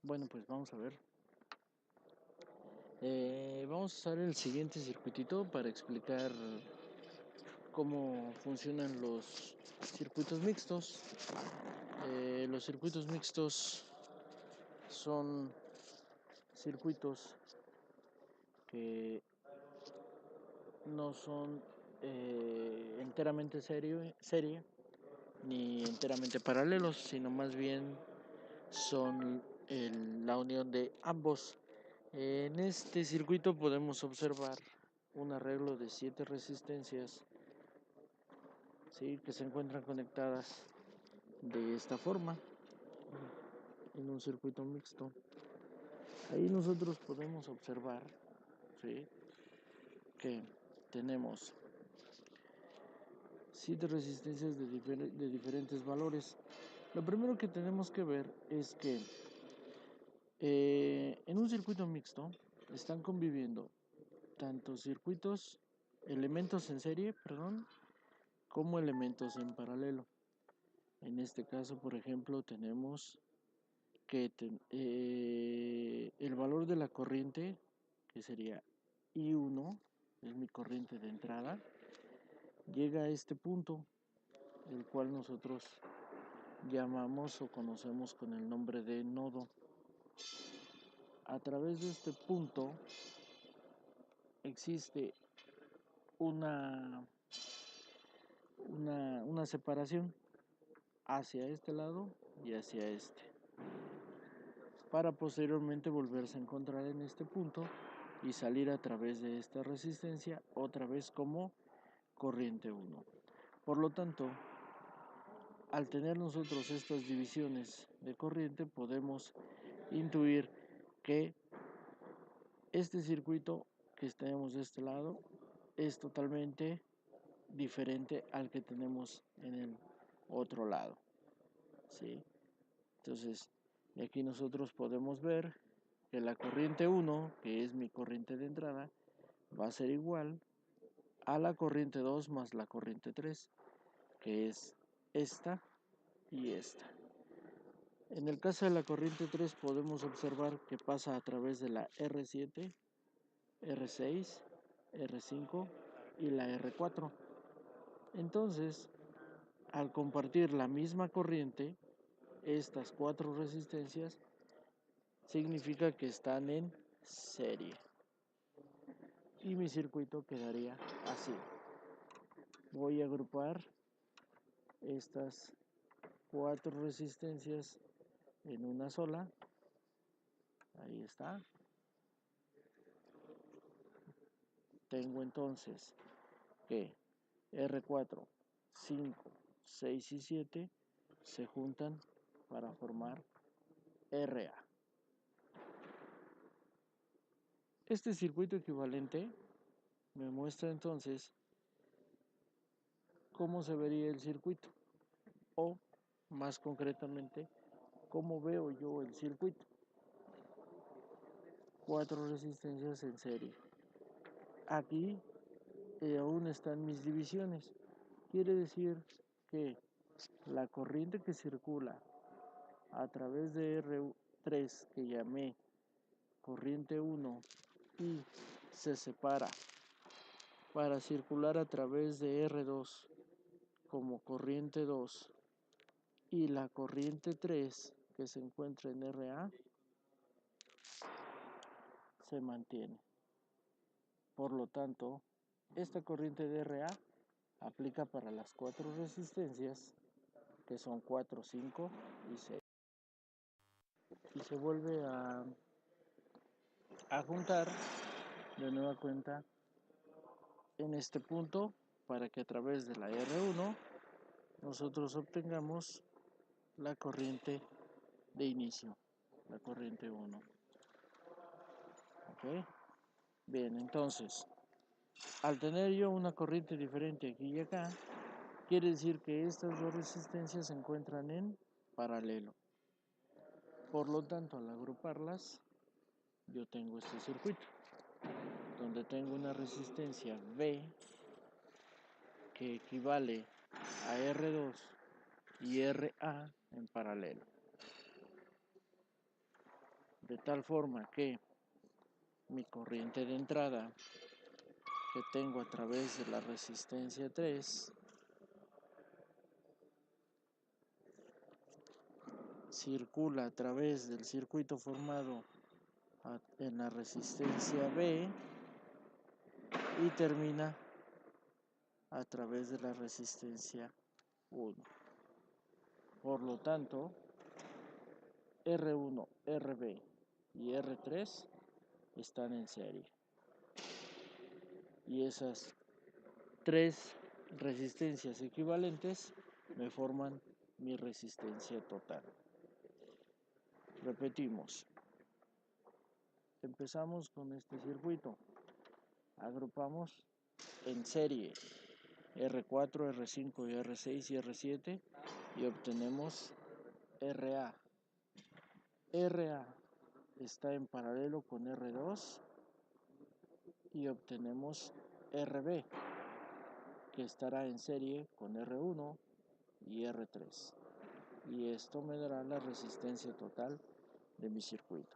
Bueno, pues vamos a ver. Vamos a usar el siguiente circuitito para explicar cómo funcionan los circuitos mixtos. Los circuitos mixtos son circuitos que no son enteramente serie ni enteramente paralelos, sino más bien son la unión de ambos. En este circuito podemos observar un arreglo de 7 resistencias, ¿sí?, que se encuentran conectadas de esta forma en un circuito mixto. Ahí nosotros podemos observar, ¿sí?, que tenemos 7 resistencias de diferentes valores. Lo primero que tenemos que ver es que en un circuito mixto están conviviendo tanto elementos en serie, como elementos en paralelo. En este caso, por ejemplo, tenemos que el valor de la corriente, que sería I1, es mi corriente de entrada, llega a este punto, el cual nosotros llamamos o conocemos con el nombre de nodo. A través de este punto existe una separación hacia este lado y hacia este, para posteriormente volverse a encontrar en este punto y salir a través de esta resistencia otra vez como corriente 1. Por lo tanto, al tener nosotros estas divisiones de corriente, podemos intuir que este circuito que tenemos de este lado es totalmente diferente al que tenemos en el otro lado, ¿sí? Entonces, de aquí nosotros podemos ver que la corriente 1, que es mi corriente de entrada, va a ser igual a la corriente 2 más la corriente 3, que es esta y esta. En el caso de la corriente 3 podemos observar que pasa a través de la R7, R6, R5 y la R4. Entonces, al compartir la misma corriente, estas 4 resistencias significa que están en serie. Y mi circuito quedaría así. Voy a agrupar estas 4 resistencias en una sola. Ahí está. Tengo entonces que R4, 5, 6 y 7 se juntan para formar RA. Este circuito equivalente me muestra entonces cómo se vería el circuito, o más concretamente, cómo veo yo el circuito. 4 resistencias en serie. Aquí aún están mis divisiones. Quiere decir que la corriente que circula a través de R3, que llamé corriente 1, y se separa para circular a través de R2 como corriente 2, y la corriente 3 que se encuentra en RA se mantiene. Por lo tanto, esta corriente de RA aplica para las 4 resistencias, que son 4, 5 y 6. Y se vuelve a juntar de nueva cuenta en este punto para que a través de la R1 nosotros obtengamos la corriente de inicio, la corriente 1. ¿Ok? Bien, entonces, al tener yo una corriente diferente aquí y acá, quiere decir que estas dos resistencias se encuentran en paralelo. Por lo tanto, al agruparlas, yo tengo este circuito, donde tengo una resistencia V que equivale a R2 y RA en paralelo. de tal forma que mi corriente de entrada que tengo a través de la resistencia 3 circula a través del circuito formado en la resistencia B y termina a través de la resistencia 1. Por lo tanto, R1, RB y R3 están en serie. Y esas tres resistencias equivalentes me forman mi resistencia total. Repetimos. Empezamos con este circuito. Agrupamos en serie R4, R5, R6 y R7 y obtenemos RA. RA está en paralelo con R2 y obtenemos RB, que estará en serie con R1 y R3. Y esto me dará la resistencia total de mi circuito.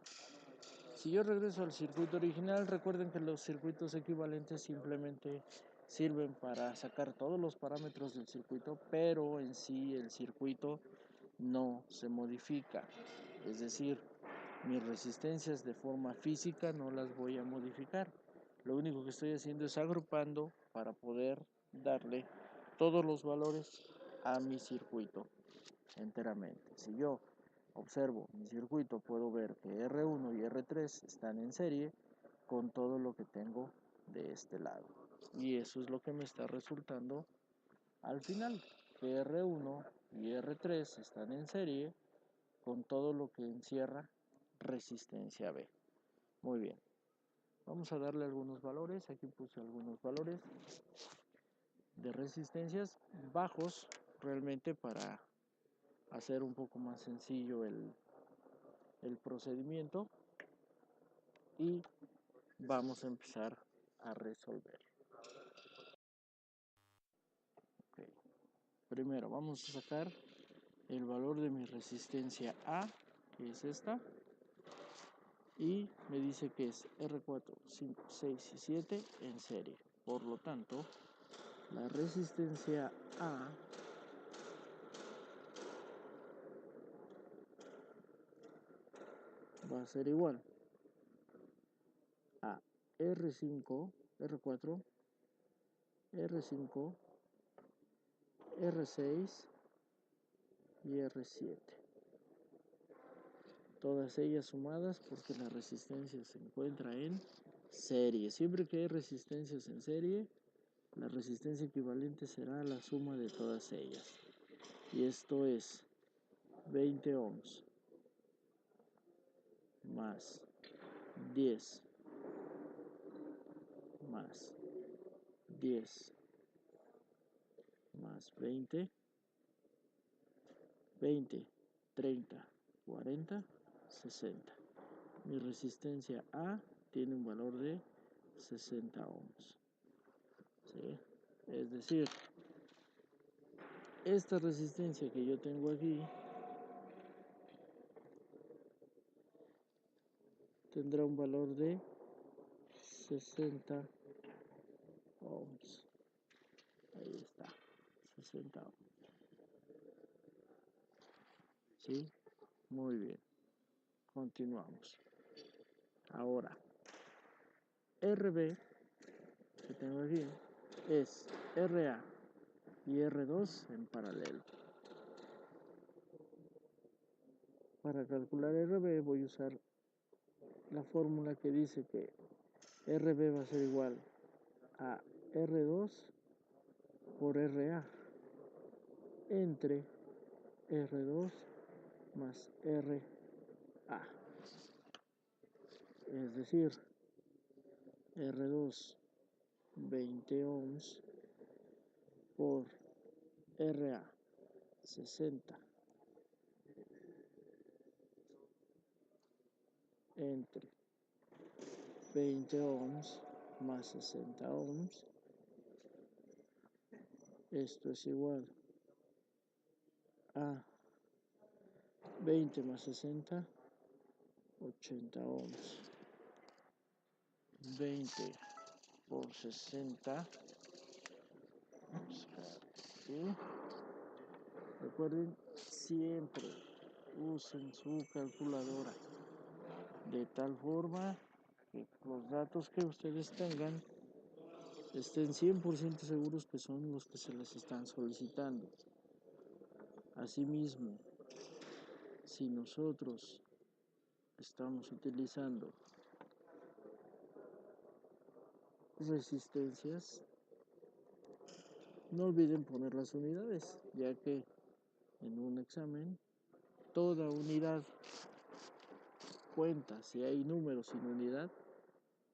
Si yo regreso al circuito original, recuerden que los circuitos equivalentes simplemente sirven para sacar todos los parámetros del circuito, pero en sí el circuito no se modifica. Es decir, mis resistencias de forma física no las voy a modificar. Lo único que estoy haciendo es agrupando para poder darle todos los valores a mi circuito enteramente. Si yo observo mi circuito, puedo ver que R1 y R3 están en serie con todo lo que tengo de este lado. Y eso es lo que me está resultando al final, que R1 y R3 están en serie con todo lo que encierra resistencia B. Muy bien. Vamos a darle algunos valores. Aquí puse algunos valores de resistencias bajos realmente para hacer un poco más sencillo el procedimiento y vamos a empezar a resolver. Okay. Primero vamos a sacar el valor de mi resistencia A, que es esta, y me dice que es R4, 5, 6 y 7 en serie. Por lo tanto, la resistencia A va a ser igual a R5, R4, R5, R6 y R7. Todas ellas sumadas porque la resistencia se encuentra en serie. Siempre que hay resistencias en serie, la resistencia equivalente será la suma de todas ellas. Y esto es 20 ohms más 10 más 10 más 20, 20, 30, 40, 60. Mi resistencia A tiene un valor de 60 ohms. ¿Sí? Es decir, esta resistencia que yo tengo aquí tendrá un valor de 60 ohms. Ahí está, 60 ohms. ¿Sí? Muy bien. Continuamos. Ahora, RB que tengo aquí es RA y R2 en paralelo. Para calcular RB voy a usar la fórmula que dice que RB va a ser igual a R2 por RA entre R2 más RA. Es decir, R2 20 ohms por RA 60 entre 20 ohms más 60 ohms. Esto es igual a 20 más 60 80 ohms. 20 por 60. ¿Sí? Recuerden, siempre usen su calculadora de tal forma que los datos que ustedes tengan estén 100% seguros que son los que se les están solicitando. Asimismo, si nosotros estamos utilizando resistencias, no olviden poner las unidades, ya que en un examen toda unidad cuenta. Si hay números sin unidad,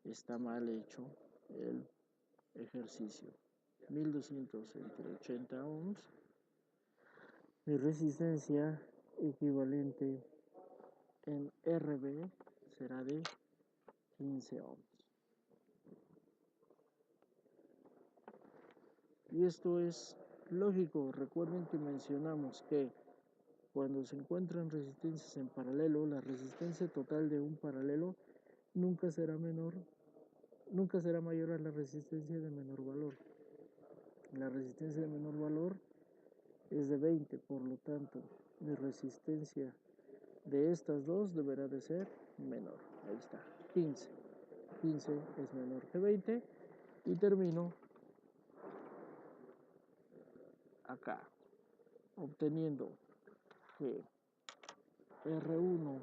está mal hecho el ejercicio. 1200 entre 80 ohms. Mi resistencia equivalente en RB será de 15 ohms. Y esto es lógico. Recuerden que mencionamos que cuando se encuentran resistencias en paralelo, la resistencia total de un paralelo nunca será mayor a la resistencia de menor valor. La resistencia de menor valor es de 20, por lo tanto, mi resistencia de estas dos deberá de ser menor. Ahí está, 15. 15 es menor que 20 y termino acá, obteniendo que R1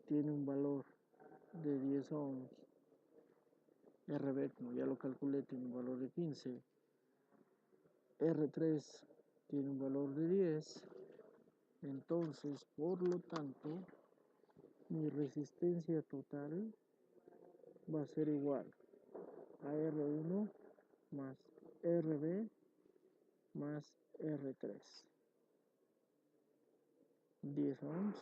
tiene un valor de 10 ohms, RB, como ya lo calculé, tiene un valor de 15, R3 tiene un valor de 10, entonces, por lo tanto, mi resistencia total va a ser igual a R1 más RB más R3. 10 ohms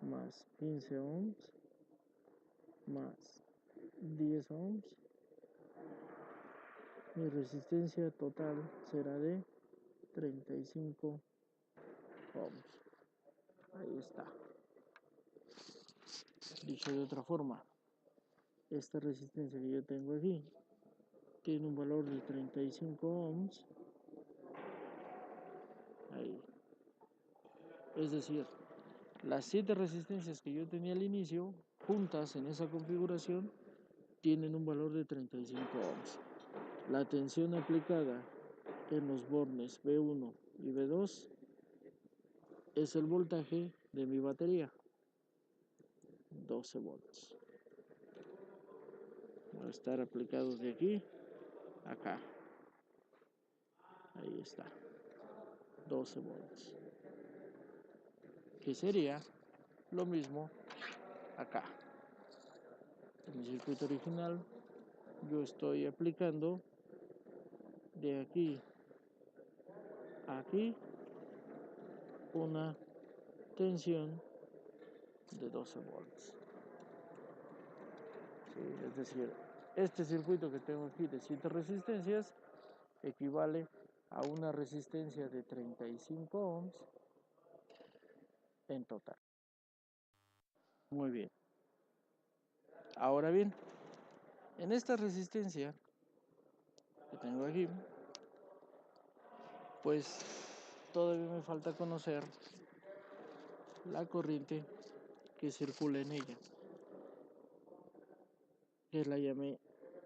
más 15 ohms más 10 ohms. Mi resistencia total será de 35 ohms. Ahí está. Dicho de otra forma, esta resistencia que yo tengo aquí tiene un valor de 35 ohms. Ahí. Es decir, las 7 resistencias que yo tenía al inicio, juntas en esa configuración, tienen un valor de 35 ohms. La tensión aplicada en los bornes B1 y B2 es el voltaje de mi batería, 12 volts. Va a estar aplicado de aquí a acá. Ahí está, 12 volts. Que sería lo mismo acá. En mi circuito original yo estoy aplicando de aquí a aquí una tensión de 12 volts. ¿Sí? Es decir, este circuito que tengo aquí de 7 resistencias equivale a una resistencia de 35 ohms en total. Muy bien. Ahora bien, en esta resistencia que tengo aquí, pues todavía me falta conocer la corriente que circula en ella, que la llamé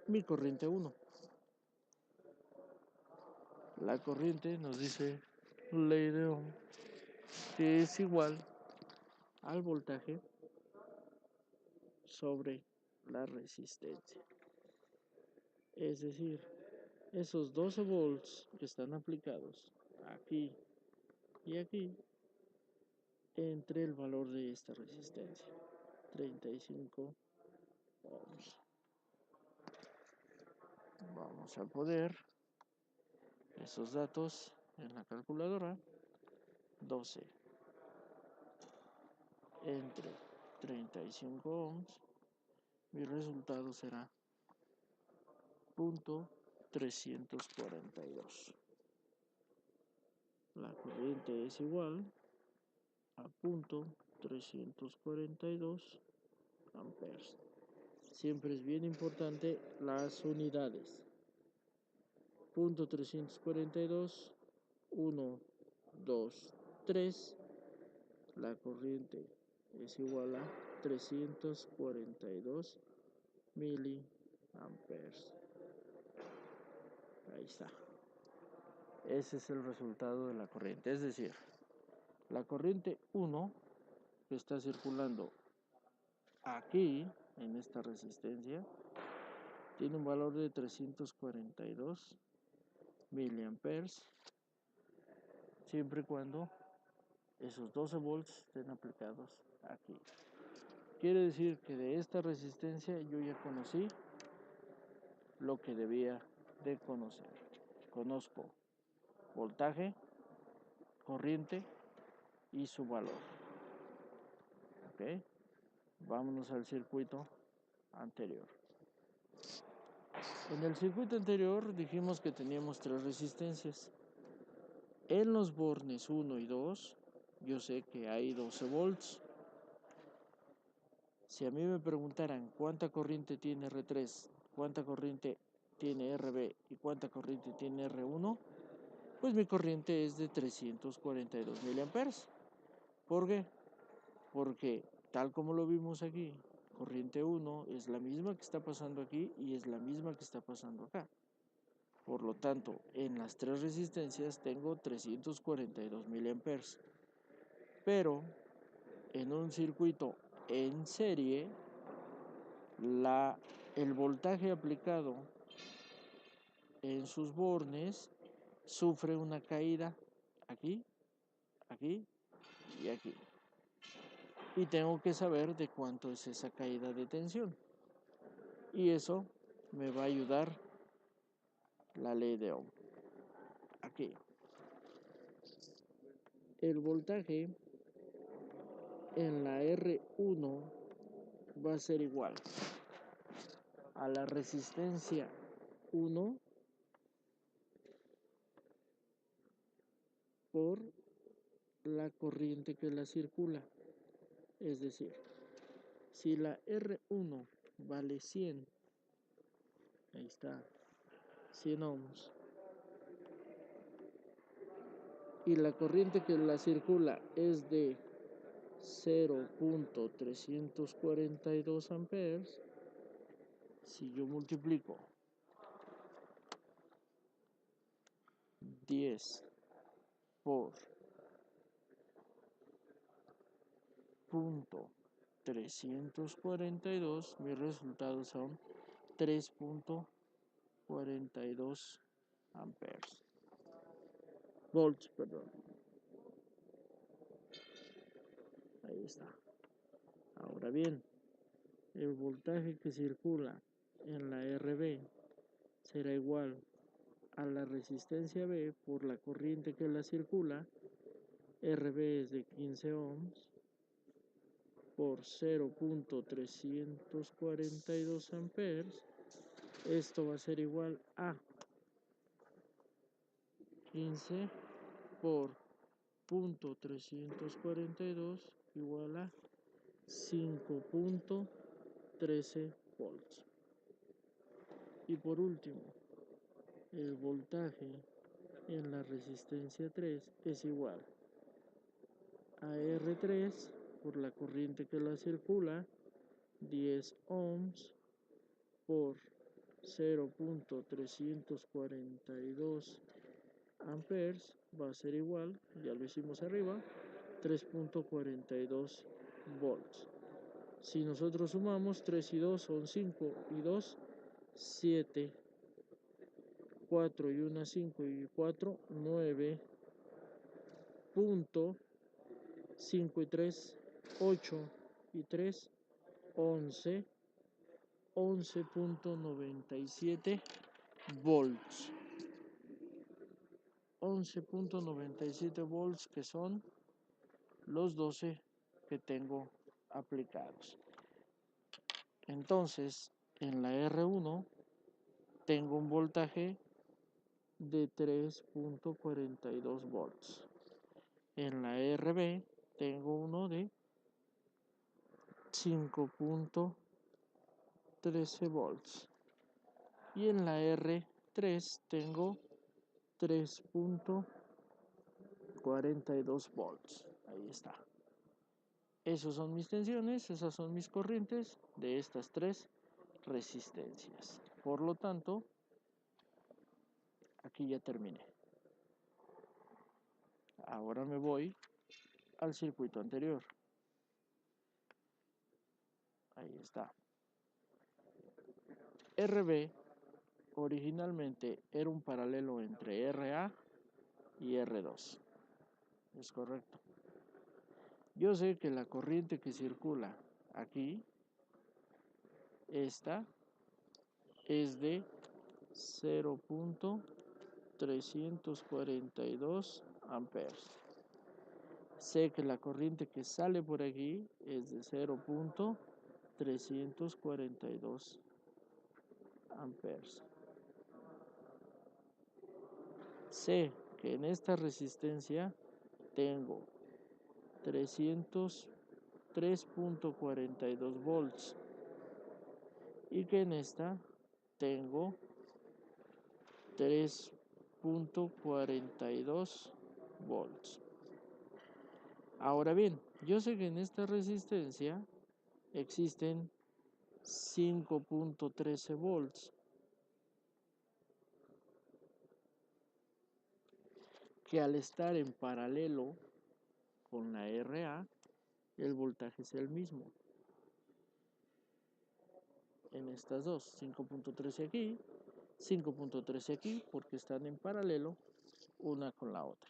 mi corriente 1. La corriente nos dice ley de Ohm que es igual al voltaje sobre la resistencia. Es decir, esos 12 volts que están aplicados aquí y aquí entre el valor de esta resistencia, 35 ohms. Vamos a poner esos datos en la calculadora. 12 entre 35 ohms, mi resultado será 0.342. La corriente es igual a .342 amperes. Siempre es bien importante las unidades. .342, 1, 2, 3. La corriente es igual a 342 miliamperes. Ahí está. Ese es el resultado de la corriente. Es decir, la corriente 1 que está circulando aquí en esta resistencia tiene un valor de 342 miliamperes siempre y cuando esos 12 volts estén aplicados aquí. Quiere decir que de esta resistencia yo ya conocí lo que debía de conocer. Conozco voltaje, corriente y su valor. ¿Ok? Vámonos al circuito anterior. En el circuito anterior dijimos que teníamos 3 resistencias. En los bornes 1 y 2, yo sé que hay 12 volts. Si a mí me preguntaran cuánta corriente tiene R3, cuánta corriente tiene RB y cuánta corriente tiene R1, pues mi corriente es de 342 miliamperes. ¿Por qué? Porque tal como lo vimos aquí, corriente 1 es la misma que está pasando aquí y es la misma que está pasando acá. Por lo tanto, en las 3 resistencias tengo 342 miliamperes. Pero en un circuito en serie, el voltaje aplicado en sus bornes sufre una caída aquí, aquí y aquí. Y tengo que saber de cuánto es esa caída de tensión. Y eso me va a ayudar la ley de Ohm. Aquí. El voltaje en la R1 va a ser igual a la resistencia 1 por la corriente que la circula. Es decir, si la R1 vale 100, ahí está, 100 ohms, y la corriente que la circula es de 0.342 amperes, si yo multiplico 10 por .342, mis resultados son 3.42 amperes. Volts, perdón. Ahí está. Ahora bien, el voltaje que circula en la RB será igual a la resistencia B por la corriente que la circula. RB es de 15 ohms por 0.342 amperes. Esto va a ser igual a 15 por .342 igual a 5.13 volts. Y por último, el voltaje en la resistencia 3 es igual a R3 por la corriente que la circula, 10 ohms por 0.342 amperes va a ser igual, ya lo hicimos arriba, 3.42 volts. Si nosotros sumamos 3 y 2 son 5 y 2, 7, 4 y 1, 5 y 4, 9, 5 y 3, 8 y 3, 11, 11.97 volts. 11.97 volts que son los 12 que tengo aplicados. Entonces, en la R1 tengo un voltaje de 3.42 volts. En la RB tengo uno de 5.13 volts. Y en la R3 tengo 3.42 volts. Ahí está. Esas son mis tensiones, esas son mis corrientes de estas tres resistencias. Por lo tanto, aquí ya terminé. Ahora me voy al circuito anterior. Ahí está. RB originalmente era un paralelo entre RA y R2. Es correcto. Yo sé que la corriente que circula aquí, esta, es de 0.342 amperes. Sé que la corriente que sale por aquí es de 0.342 amperes. Sé que en esta resistencia tengo 3.42 volts y que en esta tengo 3.42 volts. Ahora bien, yo sé que en esta resistencia existen 5.13 volts, que al estar en paralelo con la RA, el voltaje es el mismo. En estas dos, 5.13 aquí, 5.13 aquí, porque están en paralelo una con la otra.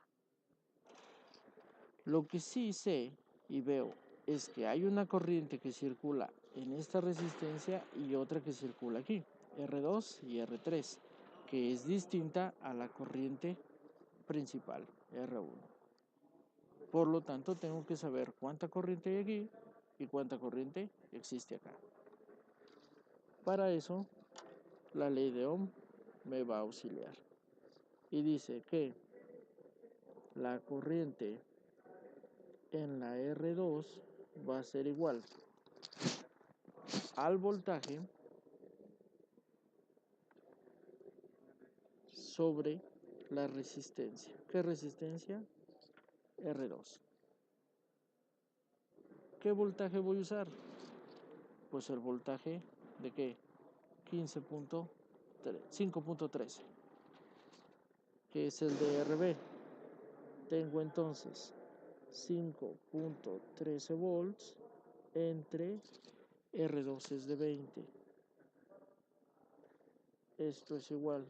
Lo que sí sé y veo es que hay una corriente que circula en esta resistencia y otra que circula aquí, R2 y R3, que es distinta a la corriente principal, R1. Por lo tanto, tengo que saber cuánta corriente hay aquí y cuánta corriente existe acá. Para eso, la ley de Ohm me va a auxiliar. Y dice que la corriente en la R2 va a ser igual al voltaje sobre la resistencia. ¿Qué resistencia? R2. ¿Qué voltaje voy a usar? Pues el voltaje de ¿qué? 5.13, que es el de RB. Tengo entonces 5.13 volts entre R2 es de 20. Esto es igual.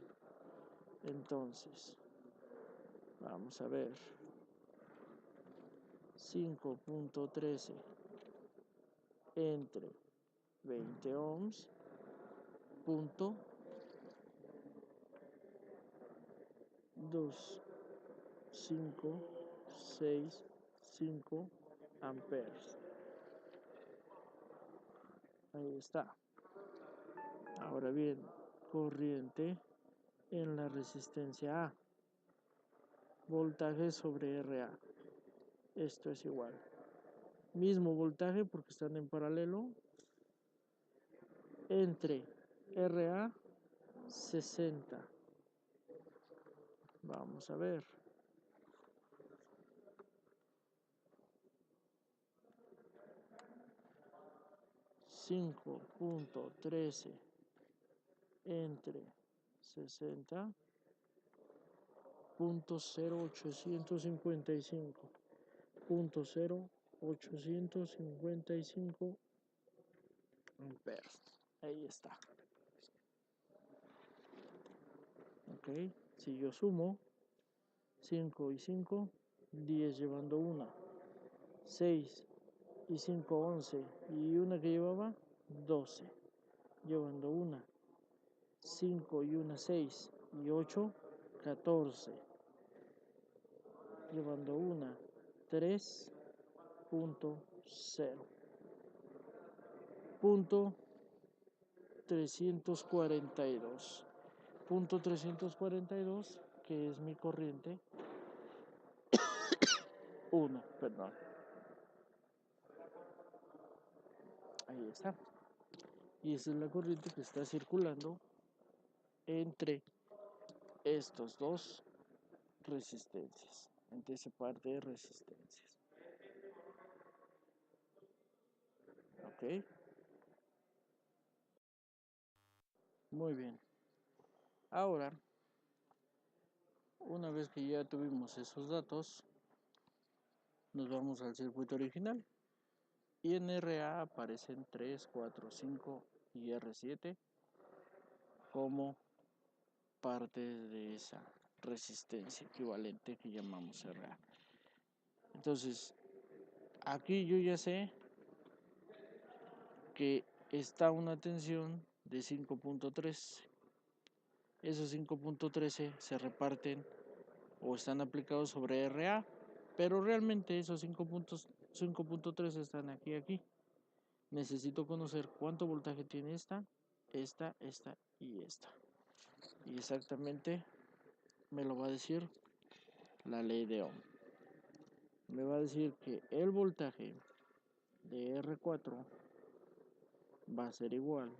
Entonces, vamos a ver. 5.13 entre 20 ohms punto 2.565 amperes. Ahí está. Ahora bien, corriente en la resistencia A. Voltaje sobre RA. Esto es igual. Mismo voltaje porque están en paralelo entre RA 60. Vamos a ver. 5.13 entre 60 .0855 .0855 amperes. Ahí está. Ok, si yo sumo 5 y 5, 10 llevando una, 6 y 5, 11 y una que llevaba 12 llevando una, 5 y una 6 y 8, 14 llevando una, 3.0 punto 342 punto 342, que es mi corriente 1, perdón. Ahí está. Y esa es la corriente que está circulando entre estos dos resistencias, entre ese par de resistencias. ¿Ok? Muy bien. Ahora, una vez que ya tuvimos esos datos, nos vamos al circuito original. Y en RA aparecen 3, 4, 5 y R7 como parte de esa resistencia equivalente que llamamos RA. Entonces, aquí yo ya sé que está una tensión de 5.13. Esos 5.13 se reparten o están aplicados sobre RA, pero realmente esos 5.13 están aquí. Necesito conocer cuánto voltaje tiene esta y esta. Y exactamente me lo va a decir la ley de Ohm. Me va a decir que el voltaje de R4 va a ser igual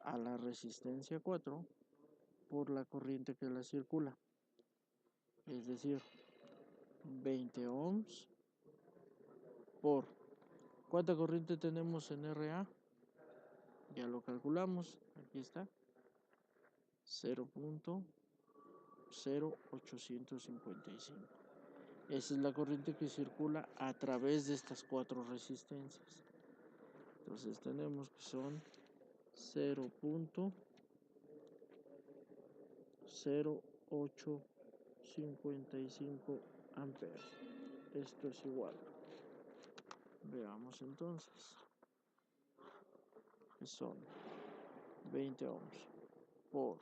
a la resistencia 4 por la corriente que la circula. Es decir, 20 ohms por... ¿Cuánta corriente tenemos en RA? Ya lo calculamos. Aquí está. 0.0855. Esa es la corriente que circula a través de estas cuatro resistencias. Entonces tenemos que son 0.0855 amperes. Esto es igual. Veamos entonces. Que son 20 ohms por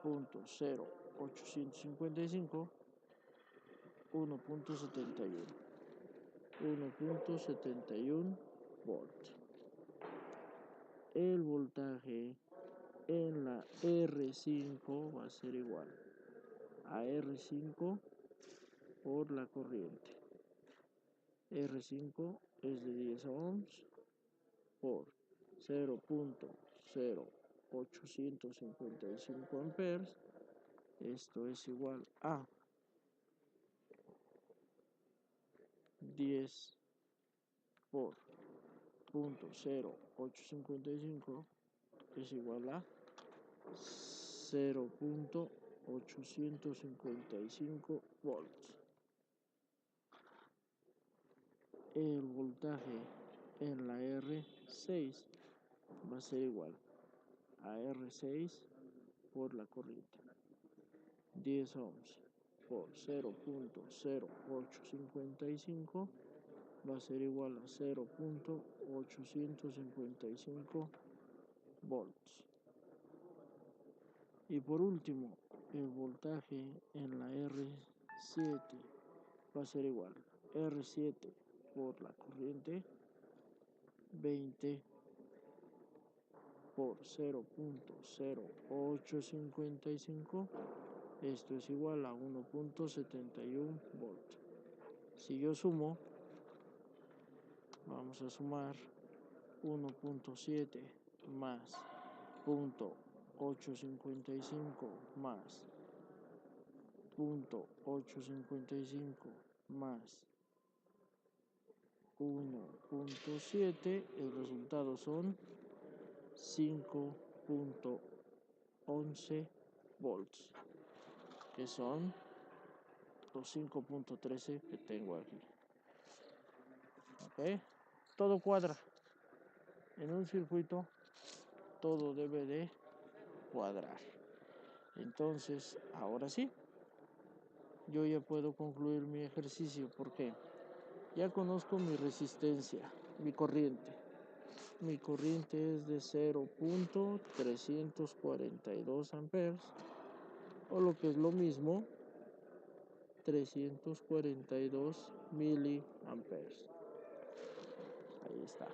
0.0855, 1.71 volts. El voltaje en la R5 va a ser igual a R5 por la corriente. R5 es de 10 ohms por 0.0855 amperes. Esto es igual a 10 por 0.0855 es igual a 0.855 volts. El voltaje en la R6 va a ser igual a R6 por la corriente. 10 ohms por 0.0855 va a ser igual a 0.855 volts. Y por último, el voltaje en la R7 va a ser igual a R7 por la corriente, 20 por 0.0855, esto es igual a 1.71 volts. Si yo sumo, vamos a sumar 1.7 más 0.855 más 0.855 más 1.7, el resultado son 5.11 volts, que son los 5.13 que tengo aquí. ¿Ok? Todo cuadra. En un circuito todo debe de cuadrar. Entonces, ahora sí, yo ya puedo concluir mi ejercicio porque ya conozco mi resistencia, mi corriente. Mi corriente es de 0.342 amperes, o lo que es lo mismo, 342 miliamperes. Ahí está.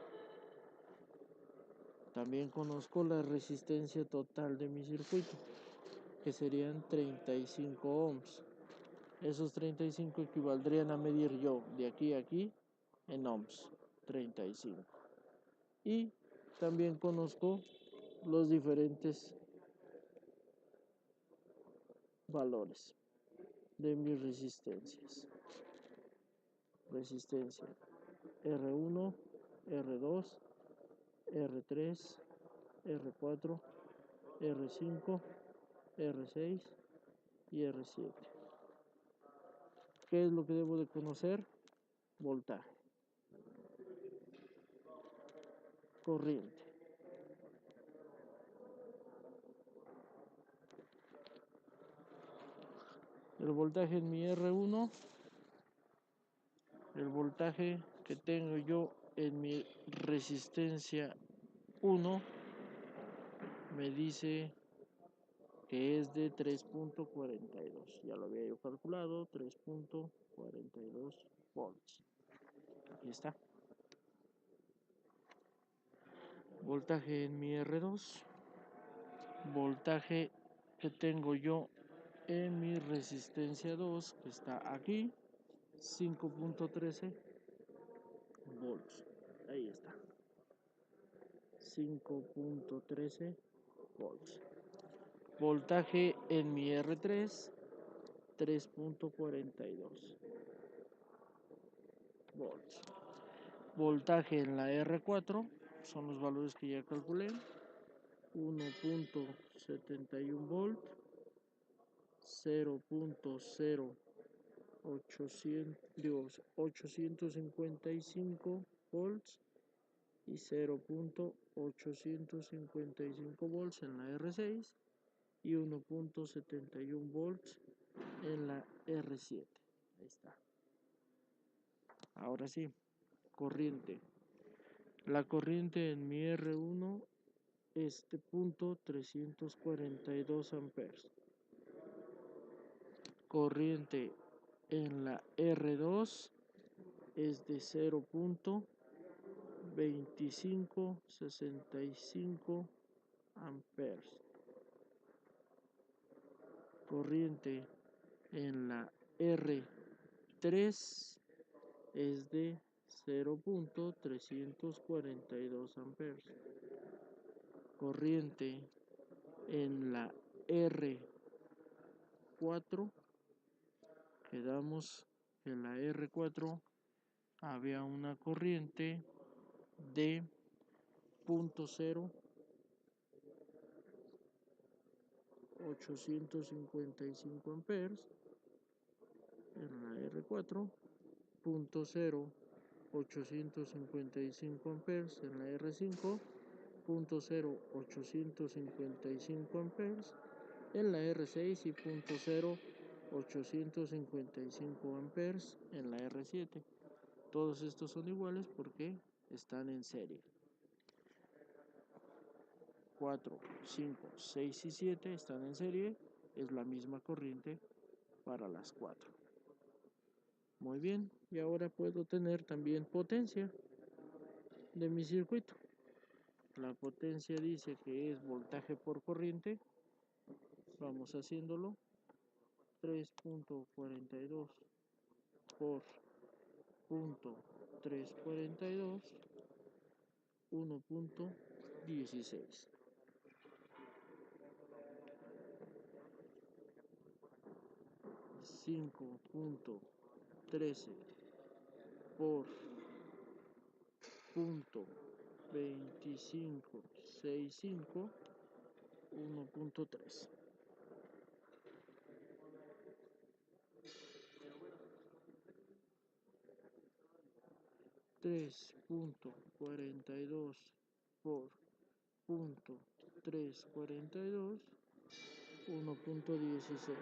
También conozco la resistencia total de mi circuito, que serían 35 ohms. Esos 35 equivaldrían a medir yo de aquí a aquí en ohms. 35. y también conozco los diferentes valores de mis resistencias. Resistencia R1, R2, R3, R4, R5, R6 y R7. ¿Qué es lo que debo de conocer? Voltaje, corriente. El voltaje en mi R1, el voltaje que tengo yo en mi resistencia 1 me dice que es de 3.42. Ya lo había yo calculado, 3.42 volts. Aquí está. Voltaje en mi R2. Voltaje que tengo yo en mi resistencia 2, que está aquí, 5.13 volts. Ahí está. 5.13 volts. Voltaje en mi R3, 3.42 volts. Voltaje en la R4, son los valores que ya calculé, 1.71 volt, 855 volts y 0.855 volts en la R6 y 1.71 volts en la R7. Ahí está. Ahora sí, corriente. La corriente en mi R1 es de .342 amperes. Corriente en la R2 es de 0.2565 amperes. Corriente en la R3 es de 0.342 amperes. Corriente en la R4, quedamos que en la R4 había una corriente de 0.855 amperes en la R4, 0.0855 amperes en la R5, 0.0855 amperes en la R6 y 0.0855 amperes en la R7. Todos estos son iguales porque están en serie. 4, 5, 6 y 7 están en serie, es la misma corriente para las 4. Muy bien, y ahora puedo tener también potencia de mi circuito. La potencia dice que es voltaje por corriente. Vamos haciéndolo. 3.42 por .342, 1.16. 5.13 por .2565, 1.3. 3.42 por .342, 1.16.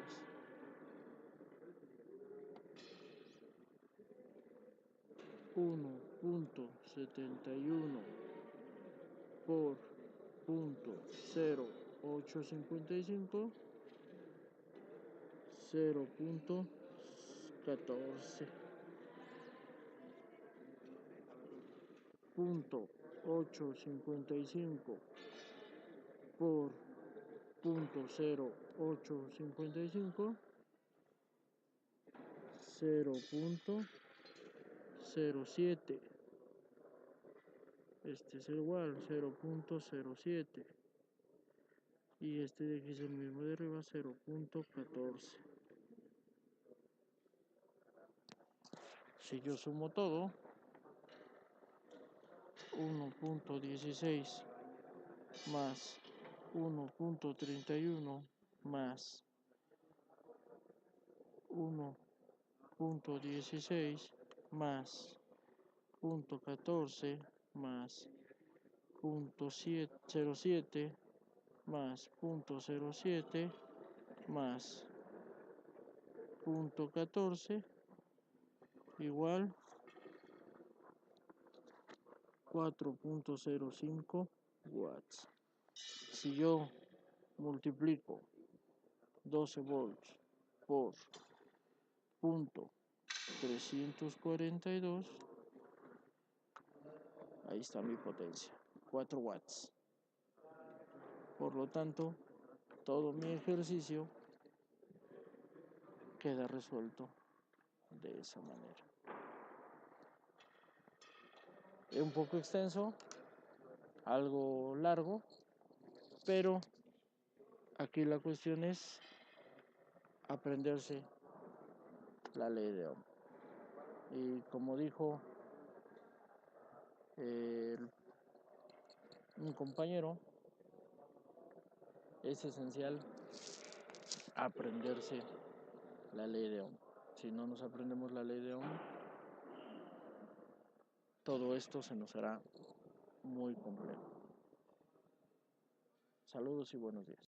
1.71 por .0855, 0.14. 0.855 por .0855, 0.07. este es igual 0.07 y este de aquí es el mismo de arriba, 0.14. Si yo sumo todo, 1.16 más 1.31 más 1.16 más 0.14 más 0.07 más 0.07 más 0.14 igual 4.05 watts. Si yo multiplico 12 volts por 0.342, ahí está mi potencia, 4 watts. Por lo tanto, todo mi ejercicio queda resuelto de esa manera. Es un poco extenso, algo largo, pero aquí la cuestión es aprenderse la ley de Ohm. Y como dijo un compañero, es esencial aprenderse la ley de Ohm. Si no nos aprendemos la ley de Ohm, todo esto se nos hará muy complejo. Saludos y buenos días.